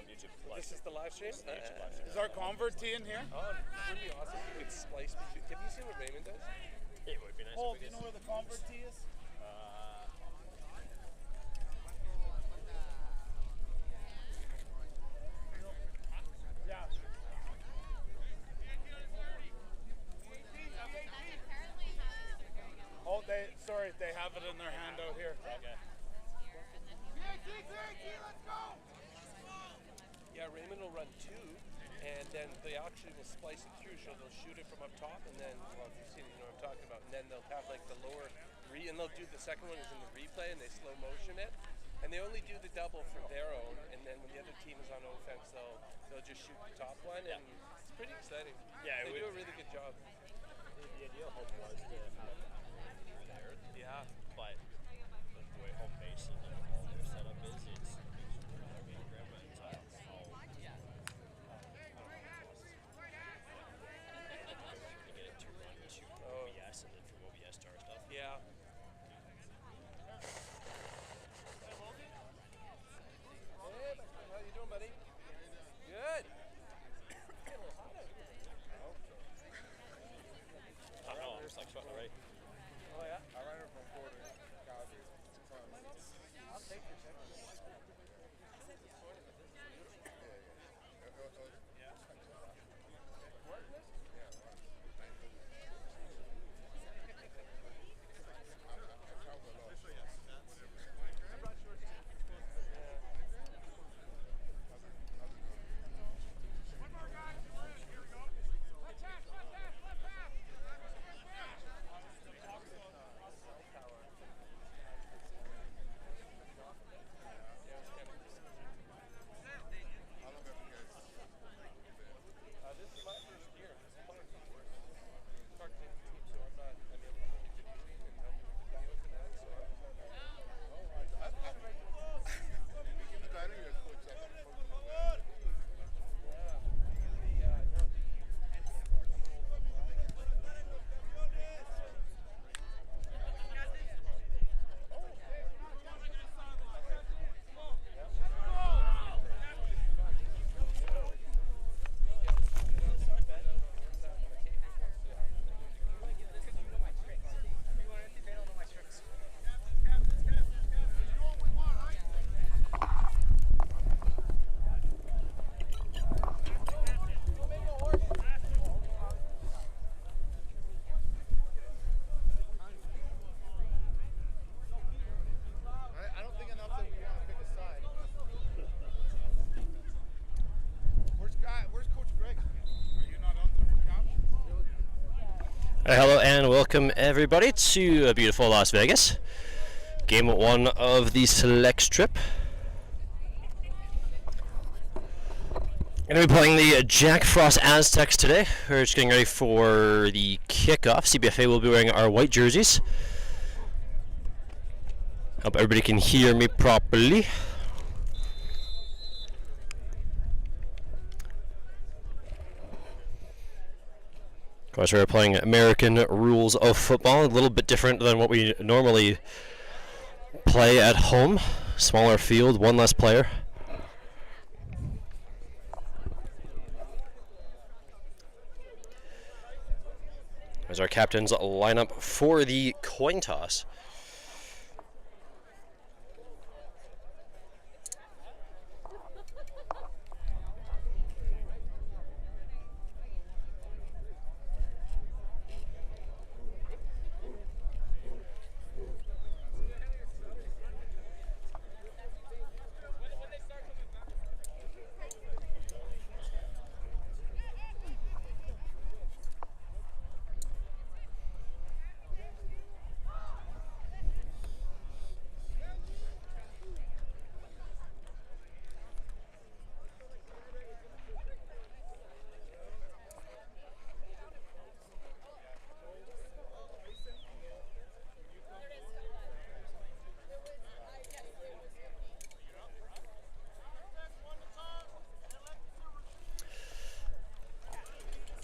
YouTube. This is the live stream? YouTube live stream. Is our convert tee in here? Wouldn't it be awesome if you could splice between... Have you seen what Raymond does? It would be nice. Paul, if do we you know could. where the convert tee is? Yeah. Oh, sorry, they have it in their hand out here. Okay. Yeah, Raymond will run two, and then they actually will splice it through, so they'll shoot it from up top, and then, well, if you've seen it, you know what I'm talking about, and then they'll have like the lower, and they'll do the second one is in the replay, and they slow motion it, and they only do the double for their own, and then when the other team is on offense, they'll just shoot the top one, and it's pretty exciting. Yeah, they do a really good job. The ideal hope was to have there. Yeah. But the way home base and all their setup is, it's grandma and child. They get it to run to OBS and then from OBS to our stuff. Yeah. Hey, how you doing, buddy? Good. I know, I'm just like sweating already. Oh yeah. I ran it from quarter. I'll take your second. This is my first year. Starting the team, so I'm not. I mean, I'm only debuting and helping with the deal for that. So I don't think enough that we want to pick a side. Where's Coach Greg? Are you not out there for captions? Hello and welcome everybody to beautiful Las Vegas. Game 1 of the Selects trip. Going to be playing the Jack Frost Aztecs today. We're just getting ready for the kickoff. CBFA will be wearing our white jerseys. Hope everybody can hear me properly. Of course, we're playing American rules of football, a little bit different than what we normally play at home. Smaller field, one less player. There's our captain's lineup for the coin toss.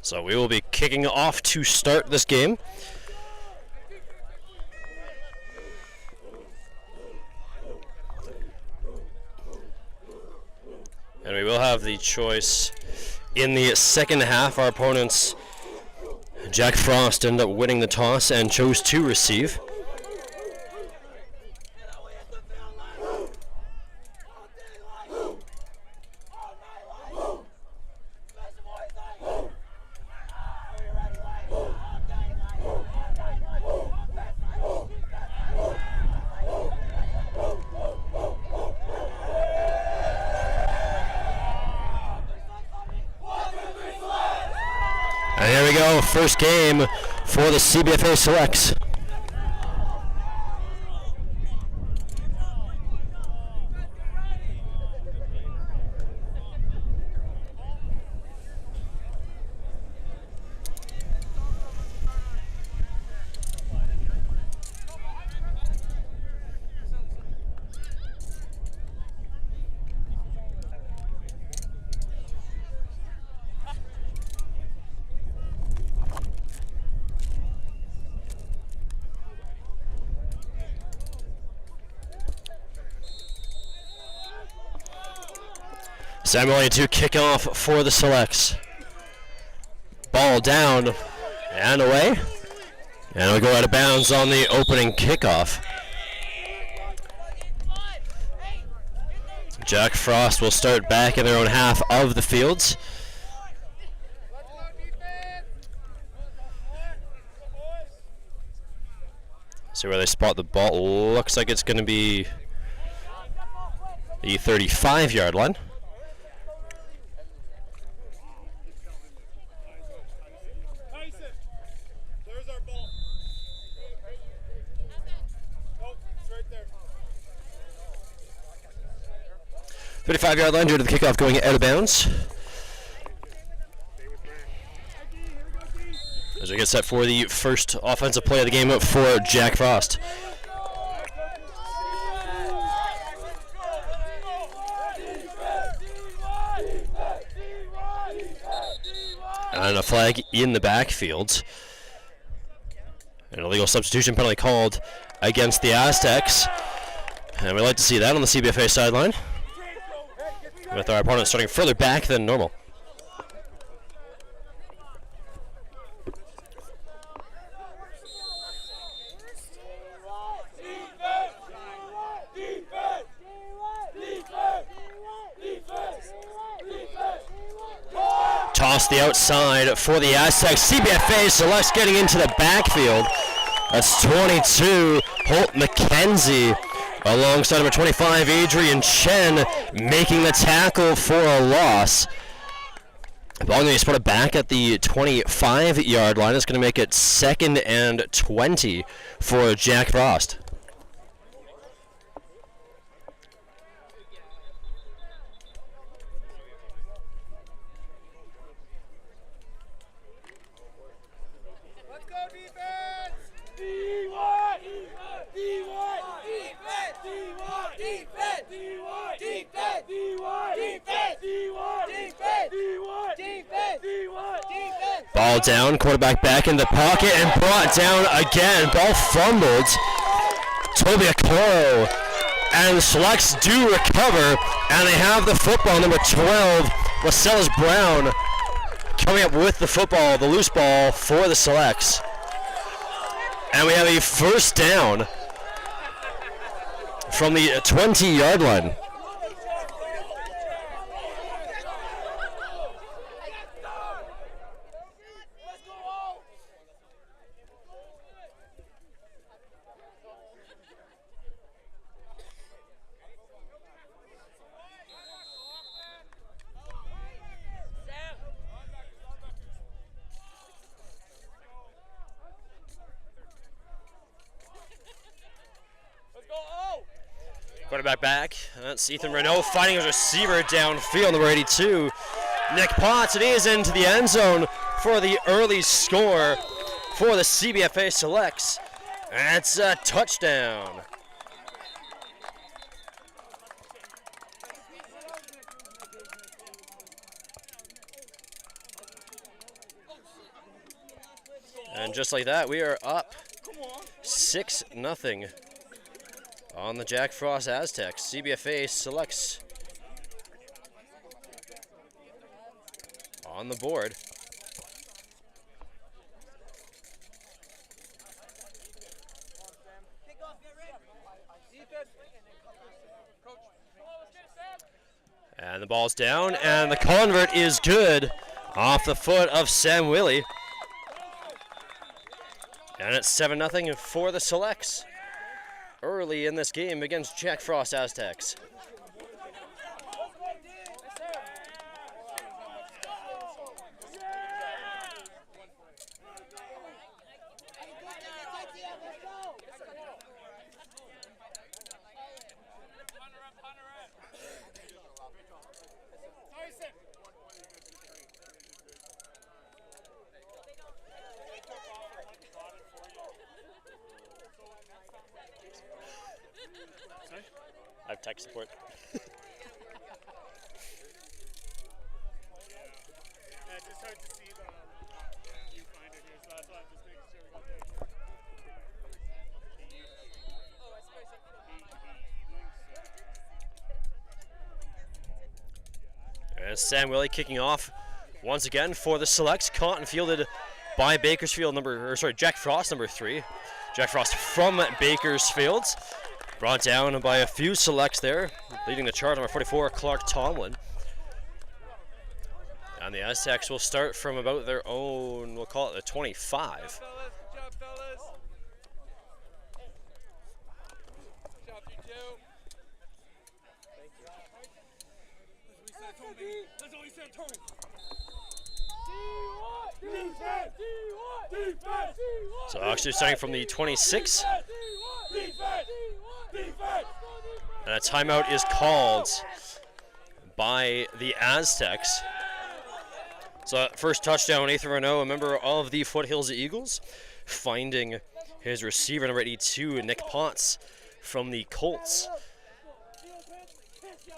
So we will be kicking off to start this game. And we will have the choice in the second half. Our opponents, Jack Frost, ended up winning the toss and chose to receive. And here we go, first game for the CBFA Selects. Samuel to kick off for the Selects. Ball down and away. And we go out of bounds on the opening kickoff. Jack Frost will start back in their own half of the fields. See where they spot the ball. Looks like it's going to be the 35-yard line. There's our ball. Oh, it's right there. 35-yard line due to the kickoff going out of bounds. As we get set for the first offensive play of the game for Jack Frost. And a flag in the backfield. An illegal substitution penalty called against the Aztecs. And we like to see that on the CBFA sideline, with our opponent starting further back than normal. Toss the outside for the Aztecs. CBFA Selects getting into the backfield. That's 22, Holt McKenzie, alongside number 25, Adrian Chen, making the tackle for a loss. The ball going to be spotted back at the 25-yard line. It's going to make it 2nd and 20 for Jack Frost. Ball down, quarterback back in the pocket and brought down again. Ball fumbled. Toby Akoro. And the Selects do recover, and they have the football. Number 12, Lascelles Brown, coming up with the football, the loose ball for the Selects. And we have a first down from the 20-yard line. Quarterback back. That's Ethan Renault finding his receiver downfield, number 82. Nick Potts, and he is into the end zone for the early score for the CBFA Selects. That's a touchdown. And just like that, we are up 6-0 on the Jack Frost Aztecs. CBFA Selects on the board. And the ball's down, and the convert is good off the foot of Sam Willie. And it's 7-0 for the Selects early in this game against Jack Frost Aztecs. I have tech support. Yeah, it's just hard to see the viewfinder here, so that's why I'm just making sure we got the And Sam Willie kicking off once again for the Selects. Caught and fielded by Jack Frost, number 3. Jack Frost from Bakersfield. Brought down by a few Selects there, leading the charge, number 44, Clark Tomlin. And the Aztecs will start from about their own, we'll call it the 25. Good job, fellas. Good job, you two. That's all he said, Tony. So actually starting from the 26. And a timeout is called by the Aztecs. So first touchdown, Nathan Renault, a member of the Foothills Eagles, finding his receiver, number 82, Nick Potts from the Colts.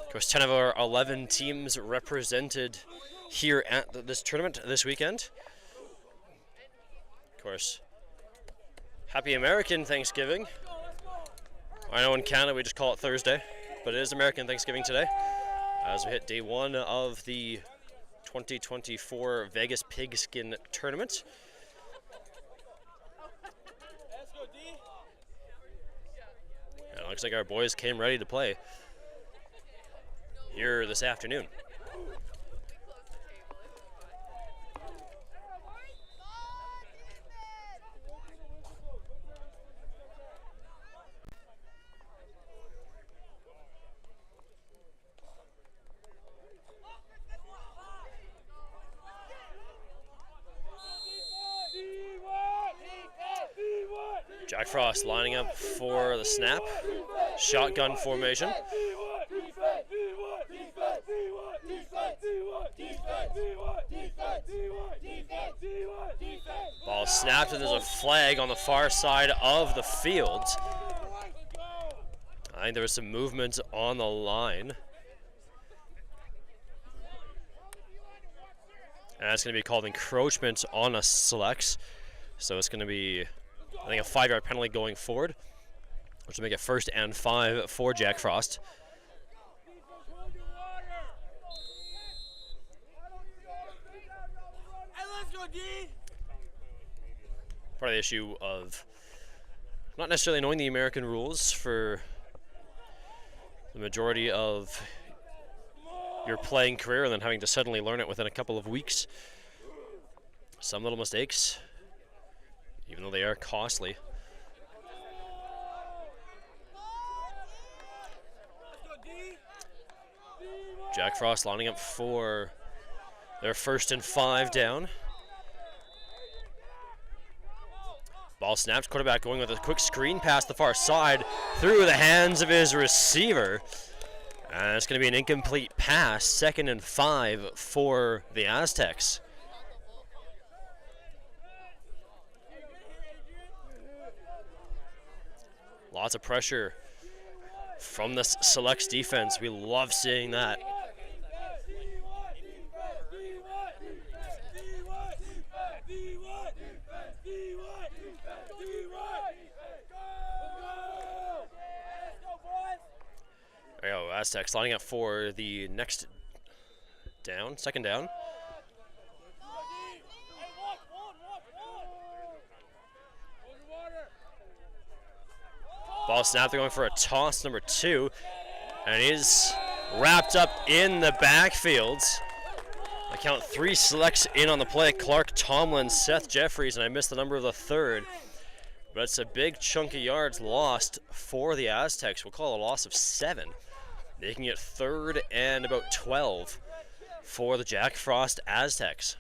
Of course, 10 of our 11 teams represented here at this tournament this weekend. Of course, happy American Thanksgiving. I know in Canada we just call it Thursday, but it is American Thanksgiving today as we hit day 1 of the 2024 Vegas Pigskin Tournament. And it looks like our boys came ready to play here this afternoon. Jack Frost lining up for the snap. Shotgun formation. Ball snapped, and there's a flag on the far side of the field. I think there was some movement on the line. And that's going to be called encroachment on a Selects. So it's going to be, I think, a 5-yard penalty going forward, which will make it 1st and 5 for Jack Frost. Part of the issue of not necessarily knowing the American rules for the majority of your playing career and then having to suddenly learn it within a couple of weeks. Some little mistakes, even though they are costly. Jack Frost lining up for their 1st and 5 down. Ball snapped, quarterback going with a quick screen pass the far side through the hands of his receiver. And it's going to be an incomplete pass, 2nd and 5 for the Aztecs. Lots of pressure from the Selects defense. We love seeing that. There you go, Aztecs lining up for the next down, 2nd down. Ball snap, they're going for a toss, number 2. And it is wrapped up in the backfield. I count 3 selects in on the play. Clark Tomlin, Seth Jeffries, and I missed the number of the 3rd. But it's a big chunk of yards lost for the Aztecs. We'll call it a loss of 7. Making it 3rd and about 12 for the Jack Frost Aztecs.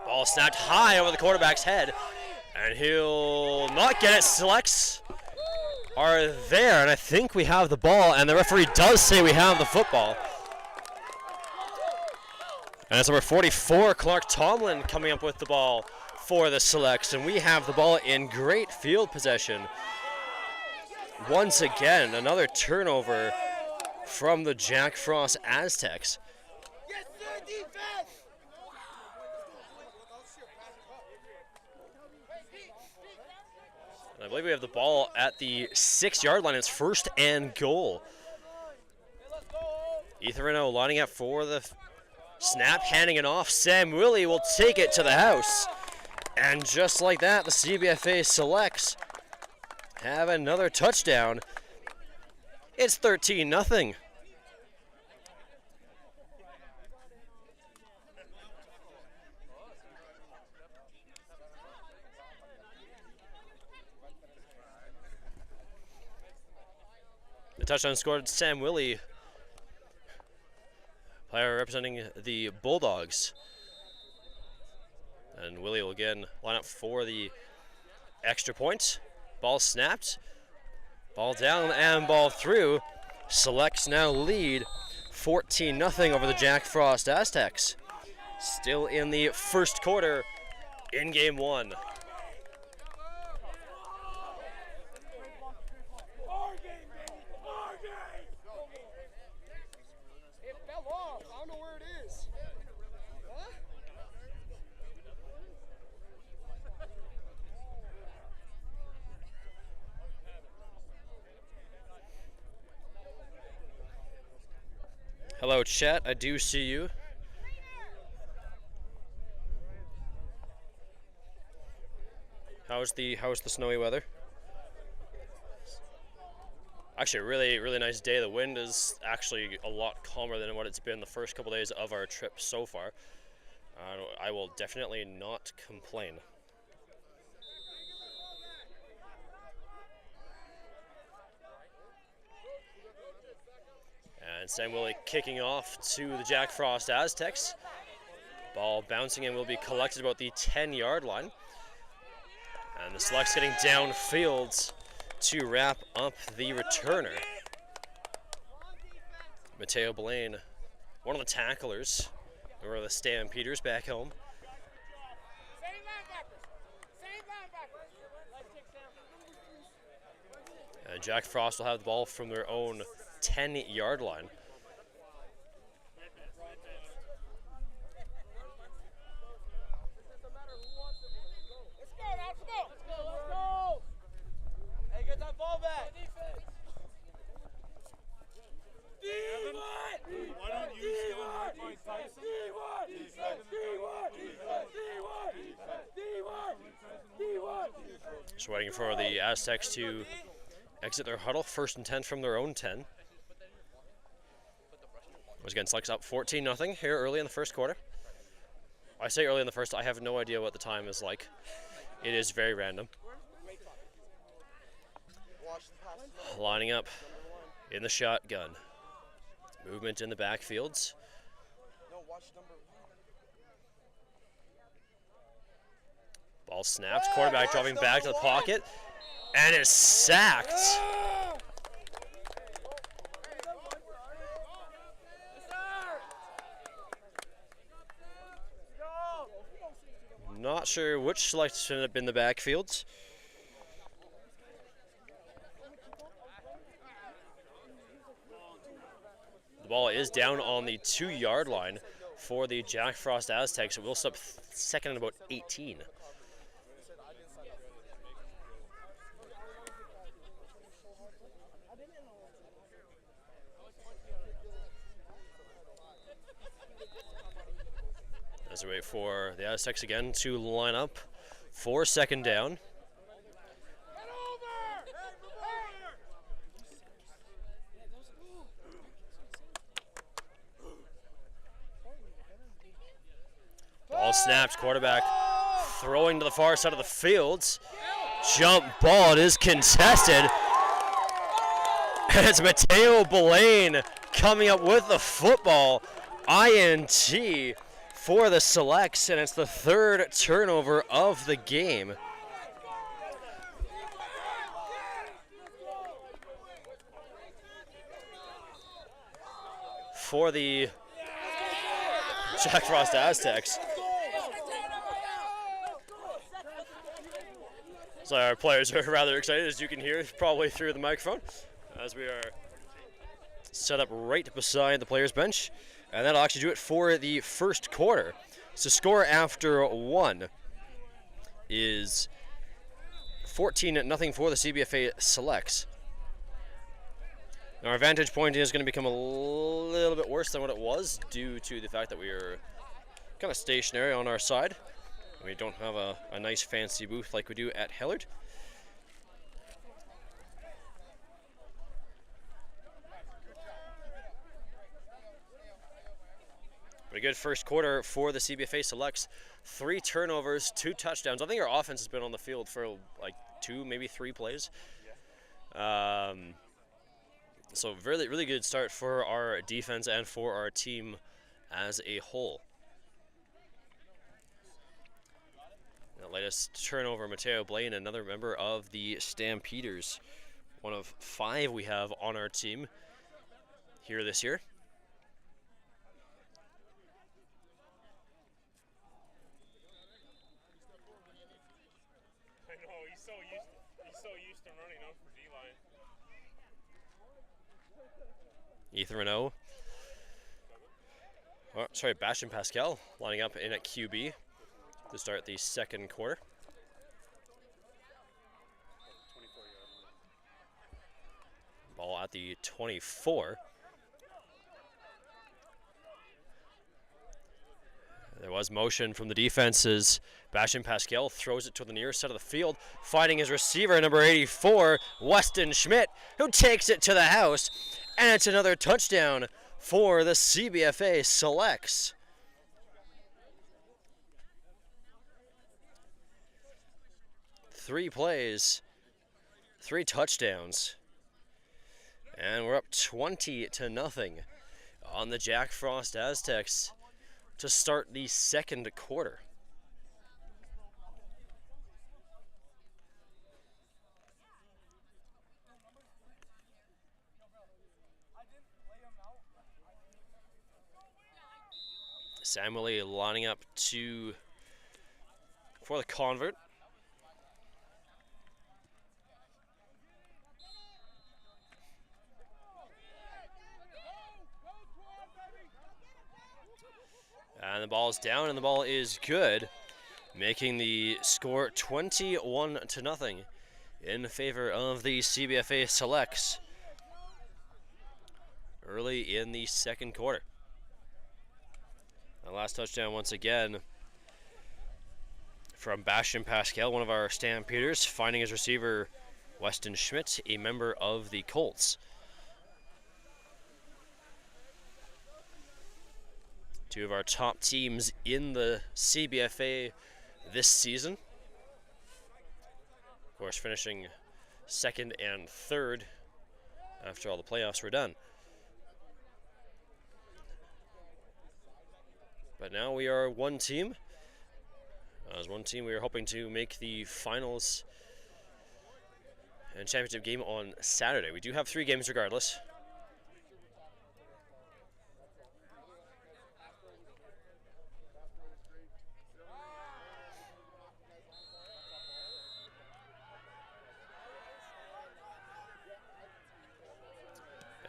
Ball snapped high over the quarterback's head, and he'll not get it. Selects are there, and I think we have the ball, and the referee does say we have the football. And it's number 44, Clark Tomlin, coming up with the ball for the Selects, and we have the ball in great field possession. Once again, another turnover from the Jack Frost Aztecs. And I believe we have the ball at the 6-yard line. It's 1st and goal. Ethan Renault lining up for the snap, handing it off. Sam Willie will take it to the house. And just like that, the CBFA Selects have another touchdown. It's 13-0. The touchdown scored Sam Willie, player representing the Bulldogs. And Willie will again line up for the extra point. Ball snapped, ball down and ball through. Selects now lead 14-0 over the Jack Frost Aztecs. Still in the first quarter in game 1. Hello, chat. I do see you. How's the snowy weather? Actually, a really nice day. The wind is actually a lot calmer than what it's been the first couple days of our trip so far. I will definitely not complain. And Sam Willie kicking off to the Jack Frost Aztecs. Ball bouncing and will be collected about the 10-yard line. And the Selects getting downfield to wrap up the returner. Mateo Blaine, one of the tacklers, or the Stampeders back home. And Jack Frost will have the ball from their own 10-yard line. Just waiting for the Aztecs to exit their huddle. 1st and 10 from their own 10. Once again, Selects up 14-0 here early in the first quarter. I say early in the first, I have no idea what the time is like. It is very random. Lining up in the shotgun. Movement in the backfields. Ball snapped, quarterback dropping back to the pocket, and is sacked. Not sure which Select ended up in the backfields. ball is down on the 2-yard line for the Jack Frost Aztecs. It will stop second and about 18. As we wait for the Aztecs again to line up for second down. Ball snapped, quarterback throwing to the far side of the field. Jump ball, it is contested. And it's Mateo Blaine coming up with the football. INT for the Selects, and it's the 3rd turnover of the game. For the Jack Frost Aztecs. So our players are rather excited, as you can hear probably through the microphone, as we are set up right beside the players' bench. And that'll actually do it for the first quarter. So score after 1 is 14-0 for the CBFA Selects. Now our vantage point is going to become a little bit worse than what it was due to the fact that we are kind of stationary on our side. We don't have a nice fancy booth like we do at Hillard. But a good first quarter for the CBFA Selects. 3 turnovers, 2 touchdowns. I think our offense has been on the field for like 2, maybe 3 plays. So really, really good start for our defense and for our team as a whole. The latest turnover, Mateo Blaine, another member of the Stampeders. One of 5 we have on our team here this year. I know, he's so used to running out for D-line. Ethan Renault. Oh, sorry, Bastion Pascal lining up in at QB to start the second quarter. Ball at the 24. There was motion from the defenses. Bastion Pascal throws it to the near side of the field, finding his receiver, number 84, Weston Schmidt, who takes it to the house, and it's another touchdown for the CBFA Selects. Three plays, 3 touchdowns, and we're up 20-0 on the Jack Frost Aztecs to start the second quarter. Samuel lining up for the convert. And the ball is down, and the ball is good, making the score 21-0 in favor of the CBFA Selects early in the second quarter. The last touchdown once again from Bastion Pascal, one of our Stampeders, finding his receiver Weston Schmidt, a member of the Colts. Two of our top teams in the CBFA this season. Of course, finishing second and third after all the playoffs were done. But now we are one team. As one team, we are hoping to make the finals and championship game on Saturday. We do have 3 games regardless.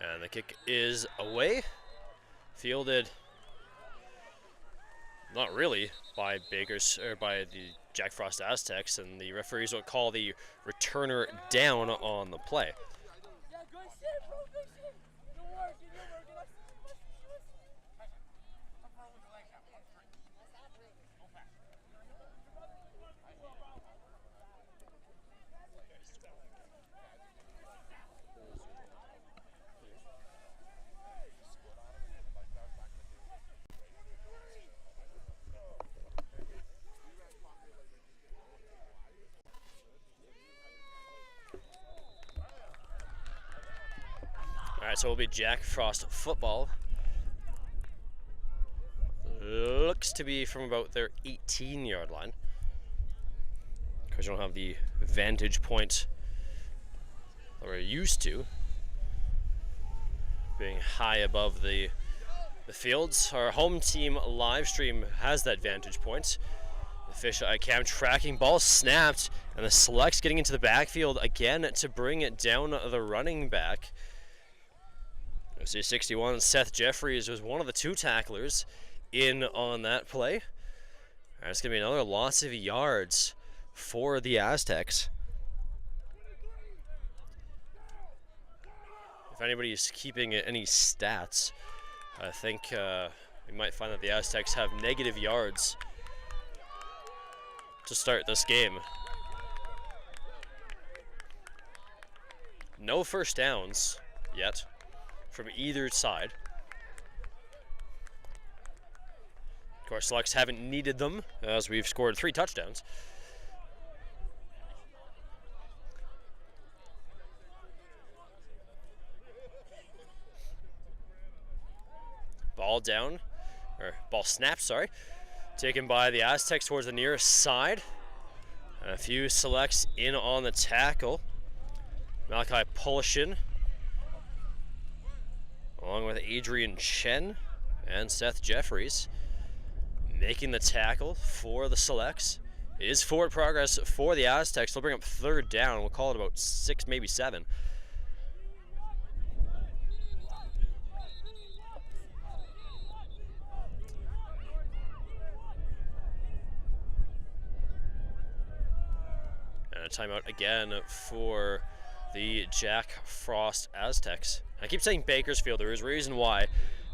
And the kick is away. fielded, not really, by the Jack Frost Aztecs, and the referees will call the returner down on the play. Alright, so it'll be Jack Frost football. Looks to be from about their 18-yard line. Because you don't have the vantage point that we're used to, being high above the fields. Our home team live stream has that vantage point. The fish eye cam tracking, ball snapped, and the Selects getting into the backfield again to bring it down the running back. You see 61, Seth Jeffries was one of the two tacklers in on that play. It's going to be another loss of yards for the Aztecs. If anybody's keeping any stats, I think we might find that the Aztecs have negative yards to start this game. No first downs yet from either side. Of course, Selects haven't needed them as we've scored 3 touchdowns. Ball down, or ball snap, sorry. Taken by the Aztecs towards the nearest side. And a few Selects in on the tackle. Malachi Polishin, along with Adrian Chen and Seth Jeffries, making the tackle for the Selects. It is forward progress for the Aztecs. They'll bring up 3rd down. We'll call it about 6, maybe 7. And a timeout again for the Jack Frost Aztecs. I keep saying Bakersfield. There is a reason why.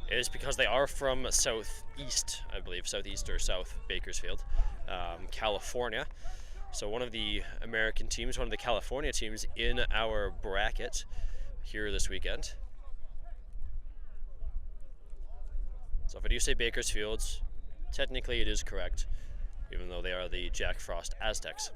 It is because they are from southeast, I believe, southeast or south Bakersfield, California. So one of the American teams, one of the California teams in our bracket here this weekend. So if I do say Bakersfield, technically it is correct, even though they are the Jack Frost Aztecs.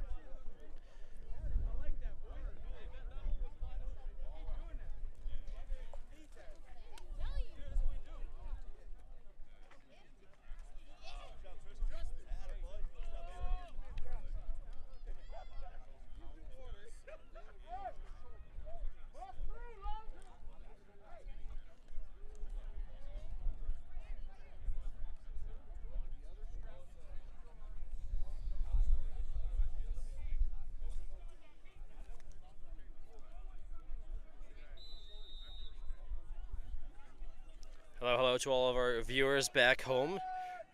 Hello to all of our viewers back home,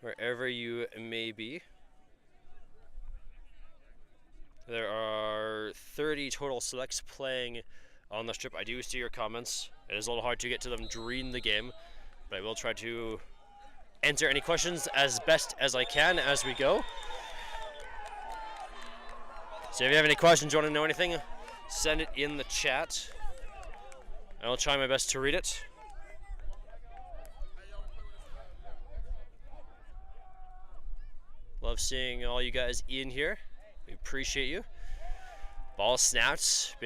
wherever you may be. There are 30 total Selects playing on the strip. I do see your comments. It is a little hard to get to them during the game, but I will try to answer any questions as best as I can as we go. So if you have any questions, you want to know anything, send it in the chat. I'll try my best to read it. Love seeing all you guys in here. We appreciate you. Ball snapped,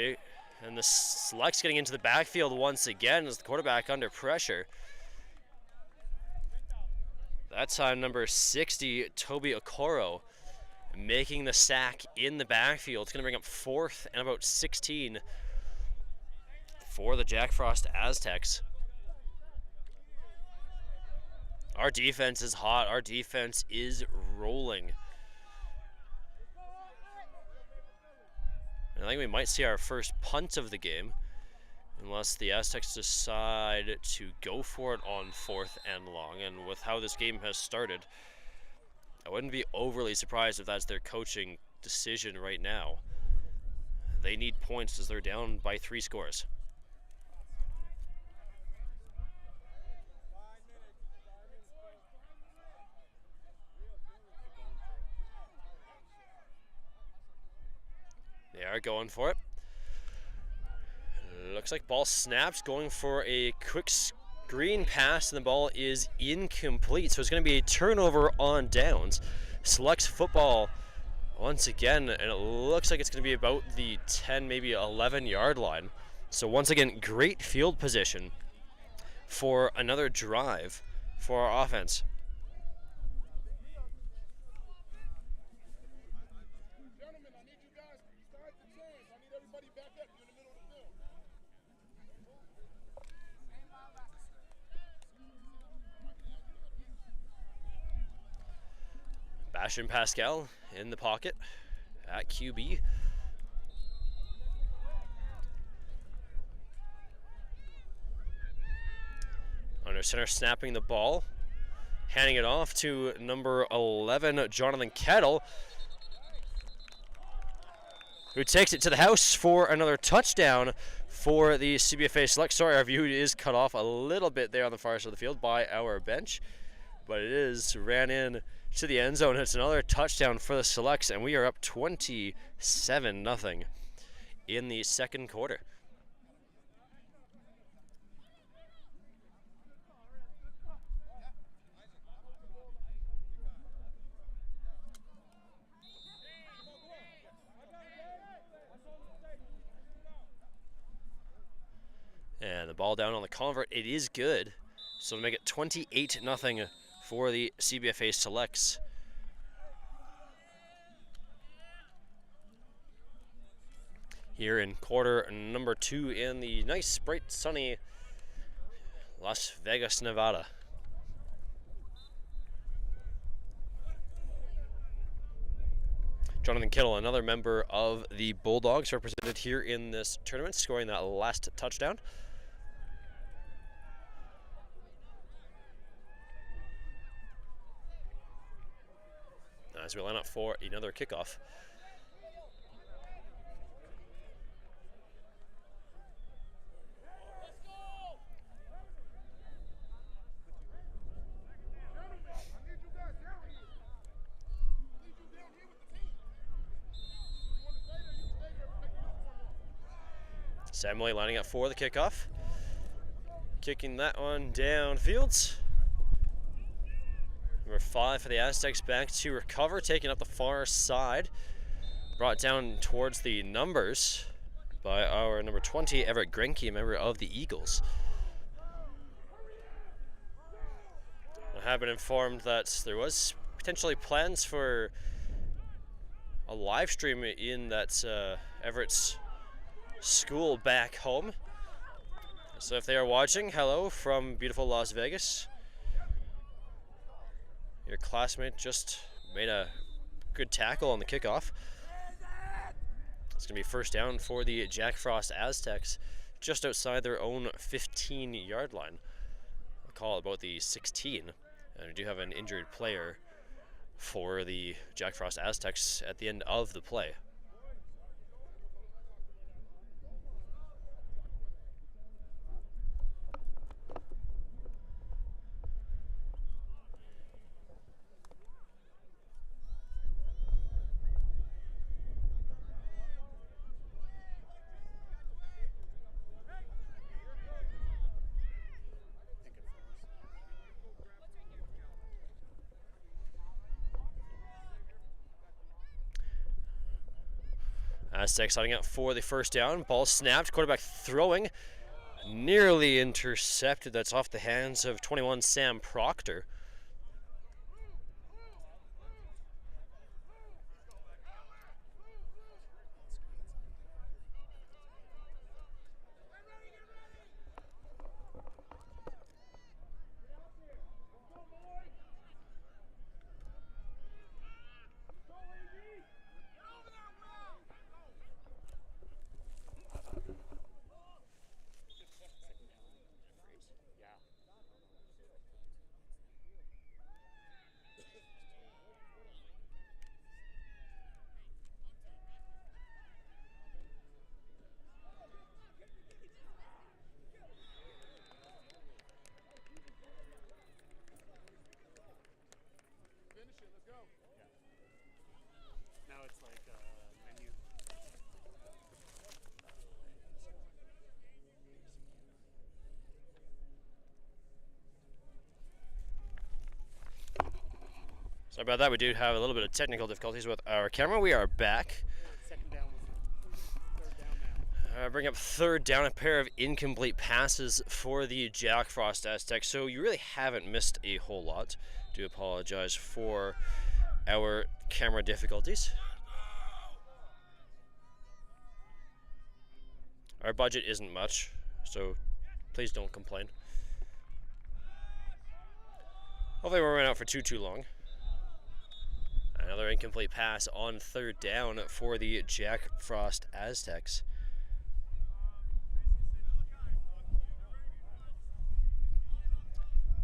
and the Selects getting into the backfield once again as the quarterback under pressure. That time, number 60, Toby Okoro, making the sack in the backfield. It's going to bring up 4th and about 16 for the Jack Frost Aztecs. Our defense is hot. Our defense is rolling. And I think we might see our first punt of the game unless the Aztecs decide to go for it on 4th and long. And with how this game has started, I wouldn't be overly surprised if that's their coaching decision right now. They need points as they're down by 3 scores. They are going for it. Looks like ball snaps, going for a quick screen pass, and the ball is incomplete. So it's going to be a turnover on downs. Selects football once again, and it looks like it's going to be about the 10, maybe 11-yard line. So once again, great field position for another drive for our offense. Gentlemen, I need you guys beside the chains. I need everybody back up. You're in the middle of the field. Bastion Pascal in the pocket at QB. Under center, snapping the ball, handing it off to number 11, Jonathan Kettle, who takes it to the house for another touchdown for the CBFA Selects. Sorry, our view is cut off a little bit there on the far side of the field by our bench, but it is ran in to the end zone. It's another touchdown for the Selects, and we are up 27-0 in the second quarter. And the ball down on the convert, it is good. So to make it 28-0 for the CBFA Selects. Here in quarter number 2 in the nice, bright, sunny Las Vegas, Nevada. Jonathan Kittle, another member of the Bulldogs, represented here in this tournament, scoring that last touchdown. As we line up for another kickoff. Samuel lining up for the kickoff. Kicking that one downfield. Number 5 for the Aztecs back to recover, taking up the far side. Brought down towards the numbers by our number 20, Everett Grenke, a member of the Eagles. I have been informed that there was potentially plans for a live stream in that Everett's school back home. So if they are watching, hello from beautiful Las Vegas. Your classmate just made a good tackle on the kickoff. It's going to be first down for the Jack Frost Aztecs, just outside their own 15-yard line. I'll call it about the 16. And we do have an injured player for the Jack Frost Aztecs at the end of the play. Aztecs lining up for the first down. Ball snapped. Quarterback throwing. Nearly intercepted. That's off the hands of 21 Sam Proctor. Sorry about that. We do have a little bit of technical difficulties with our camera. We are back. Second down was third down now. Bring up third down, a pair of incomplete passes for the Jack Frost Aztecs. So you really haven't missed a whole lot. Do apologize for our camera difficulties. Our budget isn't much, so please don't complain. Hopefully we won't run out for too long. Another incomplete pass on third down for the Jack Frost Aztecs.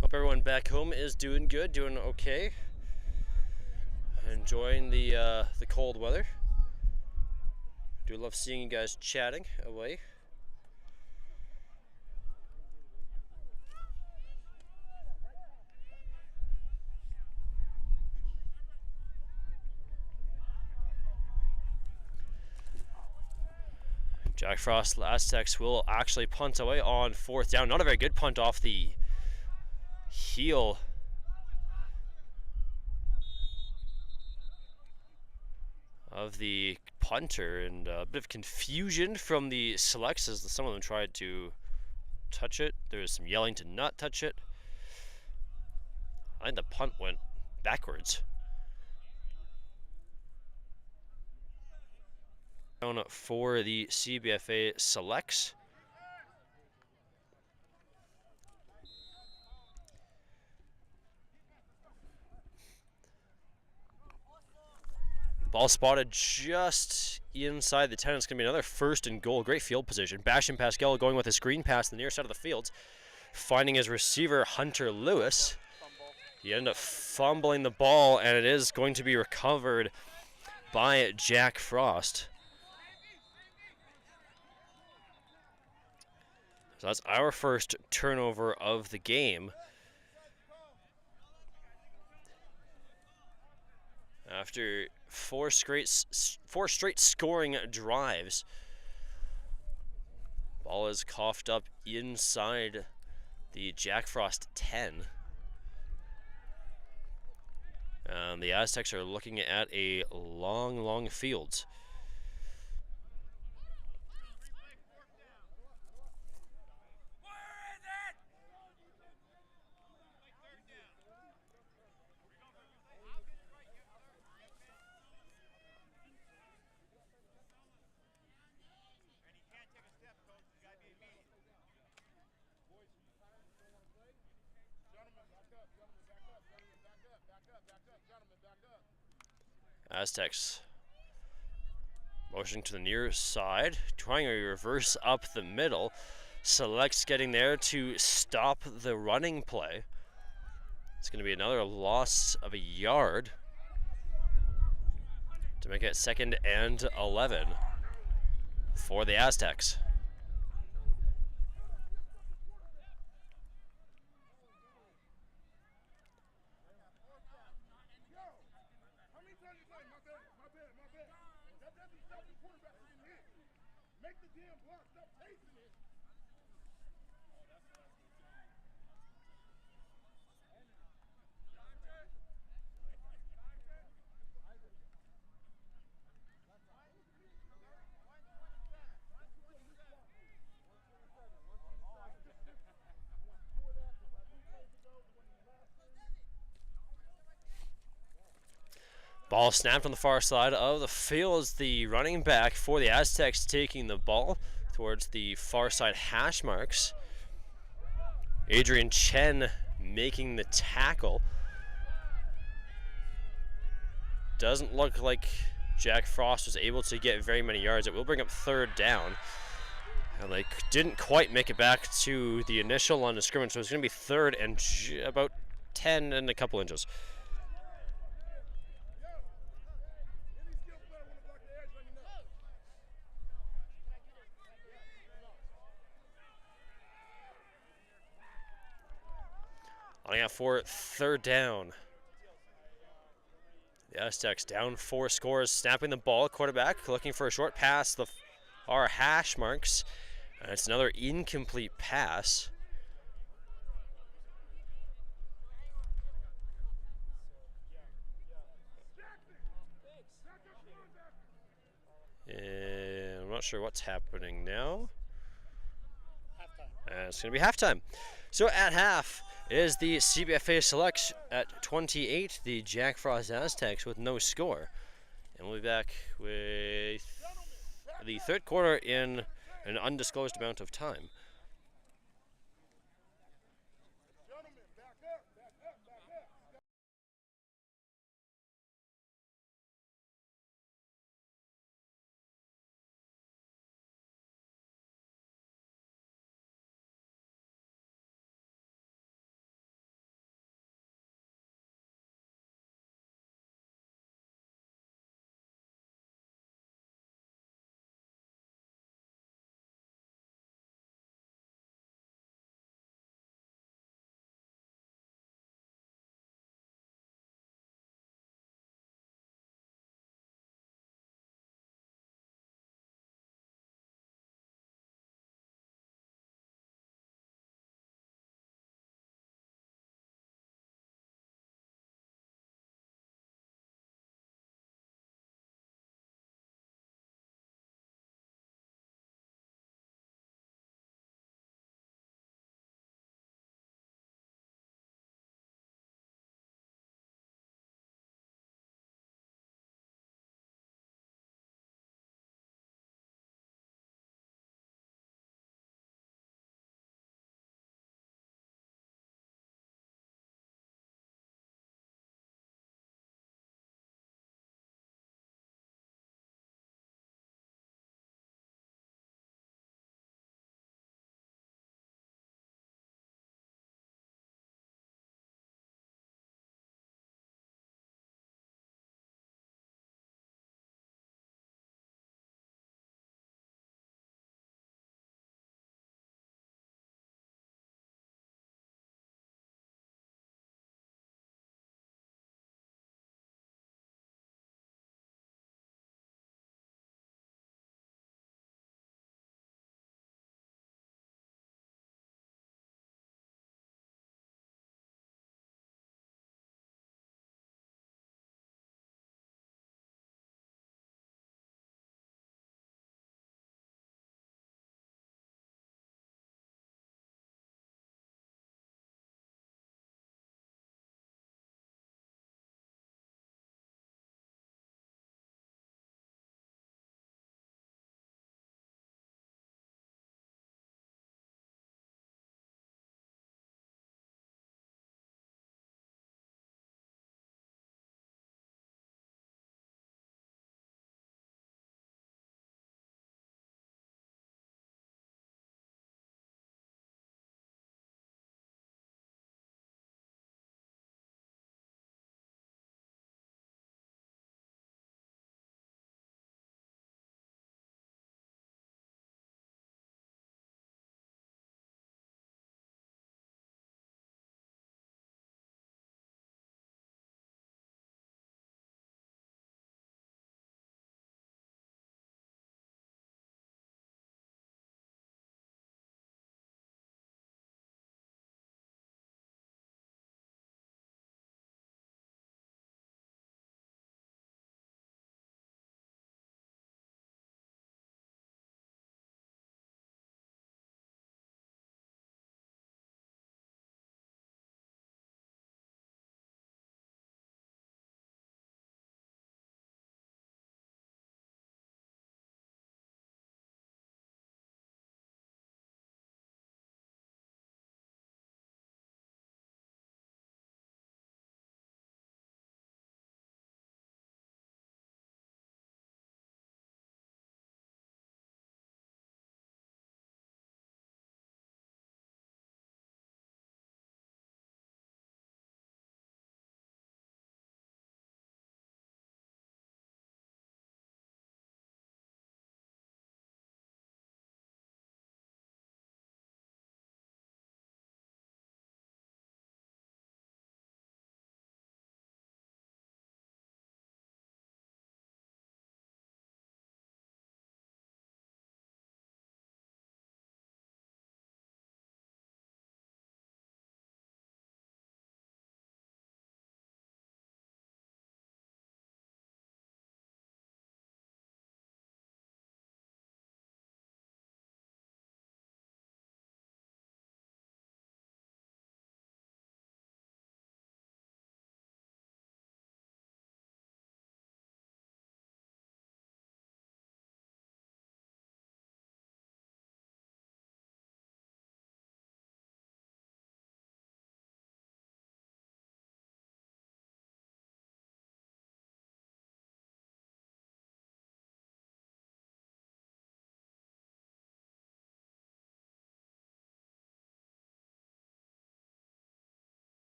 Hope everyone back home is doing good, doing okay. Enjoying the cold weather. Do love seeing you guys chatting away. Jack Frost Aztecs will actually punt away on fourth down. Not a very good punt off the heel of the punter, and a bit of confusion from the selects as some of them tried to touch it. There was some yelling to not touch it. I think the punt went backwards. Down for the CBFA Selects. Ball spotted just inside the 10. It's going to be another first and goal. Great field position. Bastion Pascal going with a screen pass to the near side of the field, finding his receiver, Hunter Lewis. He ended up fumbling the ball, and it is going to be recovered by Jack Frost. So that's our first turnover of the game. After four straight scoring drives, ball is coughed up inside the Jack Frost 10. The Aztecs are looking at a long field. Aztecs motioning to the near side, trying a reverse up the middle. Selects getting there to stop the running play. It's going to be another loss of a yard to make it 2nd and 11 for the Aztecs. Ball snapped on the far side of the field as the running back for the Aztecs taking the ball towards the far side hash marks. Adrian Chen making the tackle. Doesn't look like Jack Frost was able to get very many yards. It will bring up third down. And they didn't quite make it back to the initial line of scrimmage, so it's going to be third and about 10 and a couple inches. Lining up for third down. The Aztecs down 4 scores, snapping the ball. Quarterback looking for a short pass. The far hash marks. And it's another incomplete pass. And I'm not sure what's happening now. Halftime. It's going to be halftime. So at half is the CBFA Selects at 28, the Jack Frost Aztecs with no score. And we'll be back with the third quarter in an undisclosed amount of time.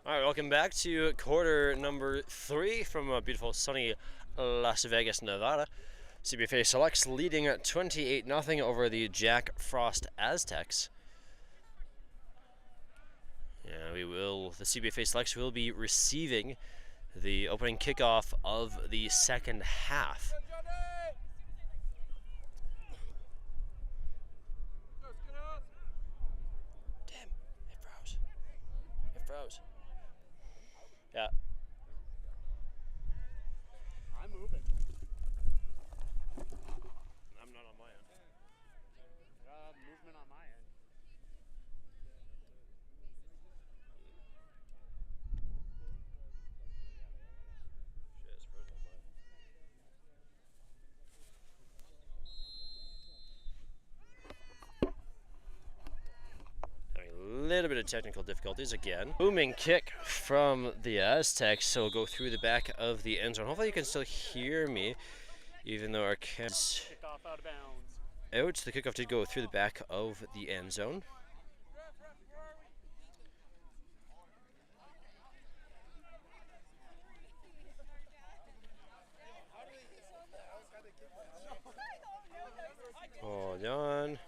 All right, welcome back to quarter number 3 from beautiful sunny Las Vegas, Nevada. CBFA Selects leading at 28-0 over the Jack Frost Aztecs. Yeah, the CBFA Selects will be receiving the opening kickoff of the second half. Damn, it froze. It froze. Yeah. I'm moving. I'm not on my end. Movement on my end. Shit, it's frozen on mine. Having a little bit of technical difficulties again. Booming kick from the Aztecs, so we'll go through the back of the end zone. Hopefully you can still hear me, even though our cam's Kicked off out of bounds. out. The kickoff did go through the back of the end zone. Hold on.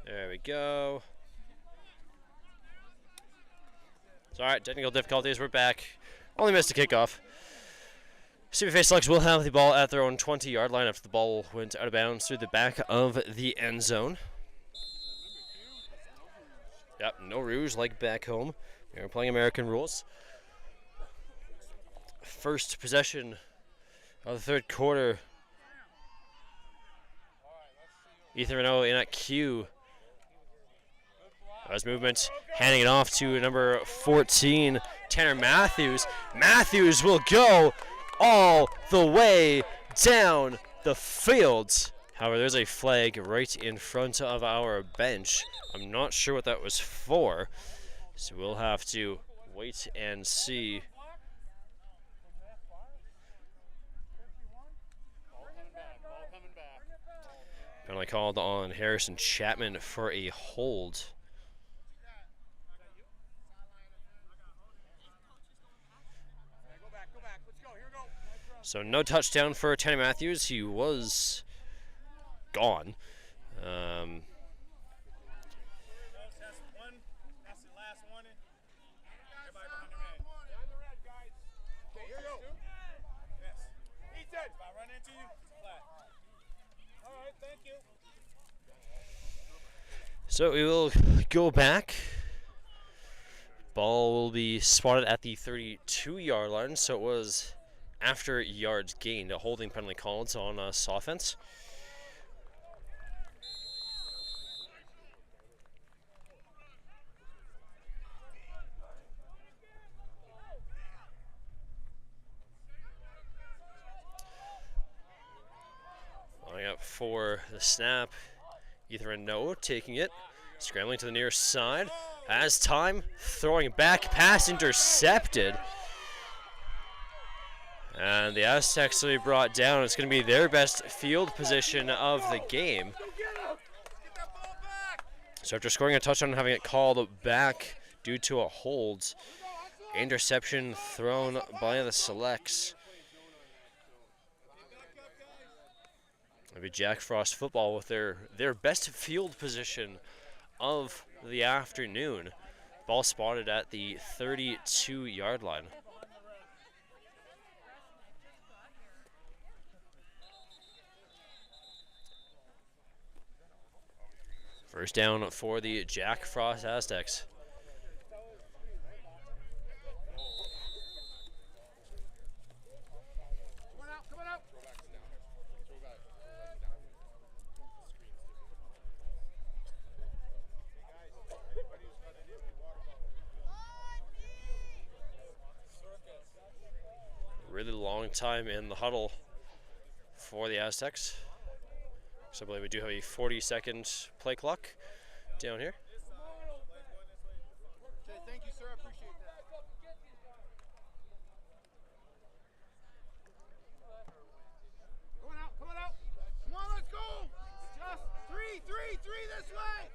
There we go. It's alright, technical difficulties, we're back. Only missed a kickoff. CBFA Selects will have the ball at their own 20-yard line after the ball went out of bounds through the back of the end zone. Yep, no rouge like back home. We're playing American rules. First possession of the third quarter. Ethan Renault in at Q. As movement, handing it off to number 14, Tanner Matthews. Matthews will go all the way down the field. However, there's a flag right in front of our bench. I'm not sure what that was for, so we'll have to wait and see. Penalty called on Harrison Chapman for a hold. So no touchdown for Tanner Matthews. He was gone. That's the last warning. Everybody behind the man. Behind the red, guys. Okay, here you go. Yes. Ethan, if I run into you, flat. All right, thank you. So we will go back. Ball will be spotted at the 32-yard line. So it was after yards gained, a holding penalty called on us offense. Lining up for the snap. Ethan Renault taking it, scrambling to the near side. Has time, throwing back, pass intercepted. And the Aztecs will be brought down. It's going to be their best field position of the game. So after scoring a touchdown and having it called back due to a hold, interception thrown by the Selects. It'll be Jack Frost football with their best field position of the afternoon. Ball spotted at the 32-yard line. First down for the Jack Frost Aztecs. Come on out. Really long time in the huddle for the Aztecs. So I believe we do have a 40-second play clock down here. Okay, thank you, sir. I appreciate that. Come on out. Come on, let's go. Just three this way.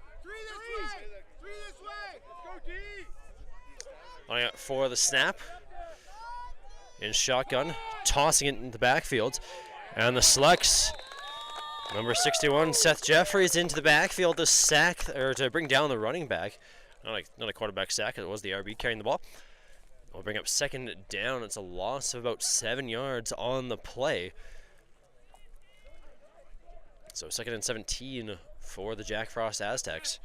for the snap. In shotgun, tossing it in the backfield. And the Selects, number 61, Seth Jeffries, into the backfield to sack, or to bring down the running back. Not a quarterback sack, it was the RB carrying the ball. We'll bring up second down. It's a loss of about 7 yards on the play. So 2nd and 17 for the Jack Frost Aztecs.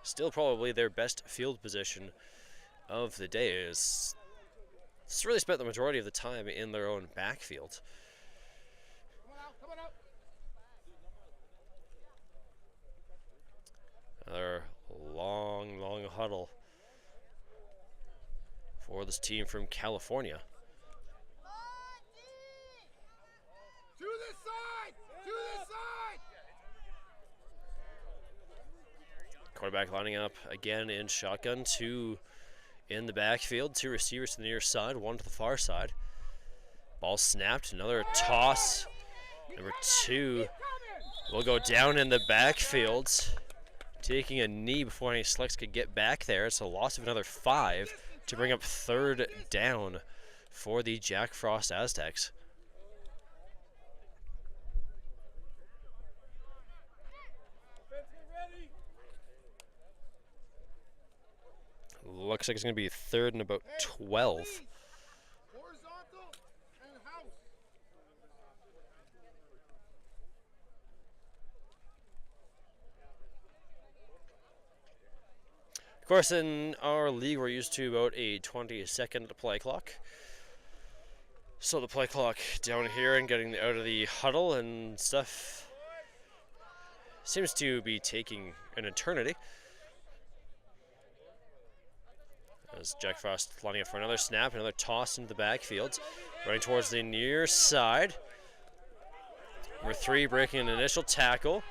Still probably their best field position of the day. It's really spent the majority of the time in their own backfield. Another long huddle for this team from California. To this side! To this side! Quarterback lining up again in shotgun, 2 in the backfield, 2 receivers to the near side, 1 to the far side. Ball snapped, another toss. Number 2 will go down in the backfield, taking a knee before any Selects could get back there. It's a loss of another 5 to bring up 3rd down for the Jack Frost Aztecs. Looks like it's going to be 3rd and about 12. Horizontal and house. Of course, in our league, we're used to about a 20-second play clock. So the play clock down here and getting out of the huddle and stuff seems to be taking an eternity. As Jack Frost lining up for another snap, another toss into the backfield. Running towards the near side. Number 3 breaking an initial tackle.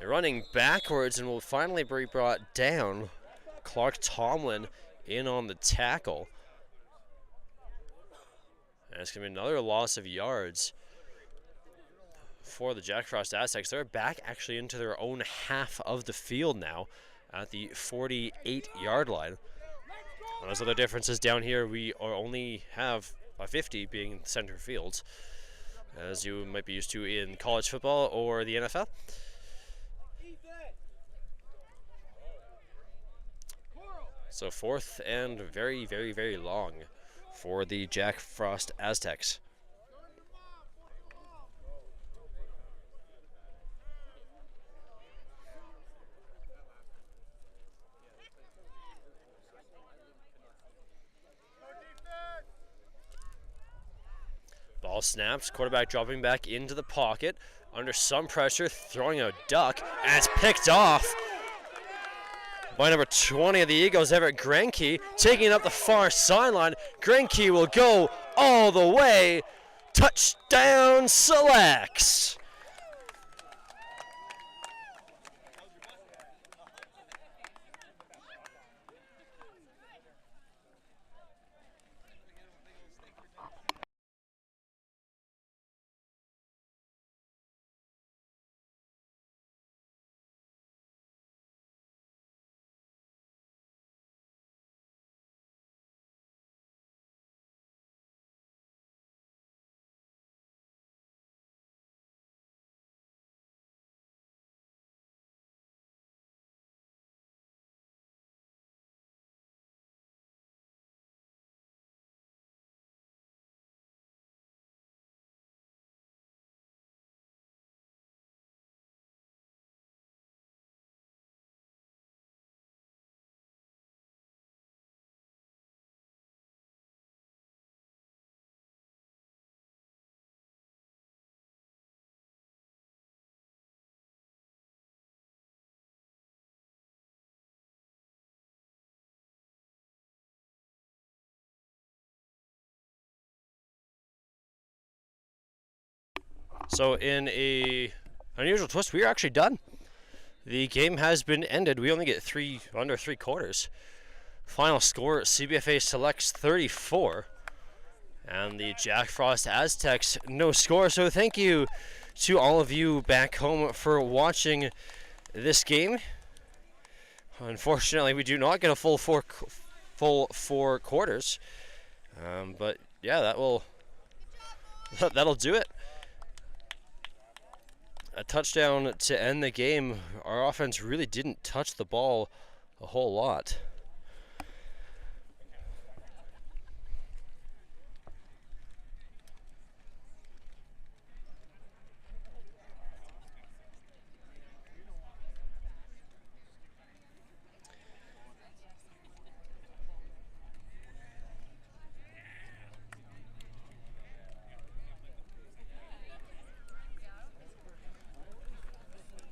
And running backwards and will finally be brought down. Clark Tomlin in on the tackle. And it's going to be another loss of yards for the Jack Frost Aztecs. They're back actually into their own half of the field now at the 48-yard line. Those other differences down here, we only have a 50 being center field, as you might be used to in college football or the NFL. So 4th and very long for the Jack Frost Aztecs. Ball snaps, quarterback dropping back into the pocket, under some pressure, throwing a duck, and it's picked off by number 20 of the Eagles, Everett Grenke, taking it up the far sideline. Grenke will go all the way. Touchdown Selects. So in a unusual twist, we are actually done. The game has been ended. We only get under three quarters. Final score, CBFA Selects 34. And the Jack Frost Aztecs, no score. So thank you to all of you back home for watching this game. Unfortunately, we do not get a full full 4 quarters. But yeah, that'll do it. A touchdown to end the game. Our offense really didn't touch the ball a whole lot.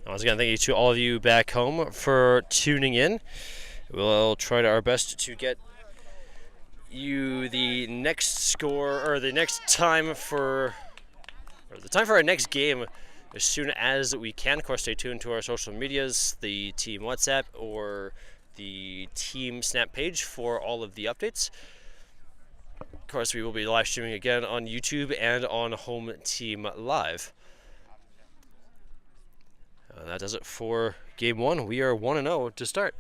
Once again, thank you to all of you back home for tuning in. We'll try our best to get you the next score, or the time for our next game as soon as we can. Of course, stay tuned to our social medias, the team WhatsApp or the team Snap page for all of the updates. Of course, we will be live streaming again on YouTube and on Home Team Live. That does it for Game 1. We are 1-0 to start.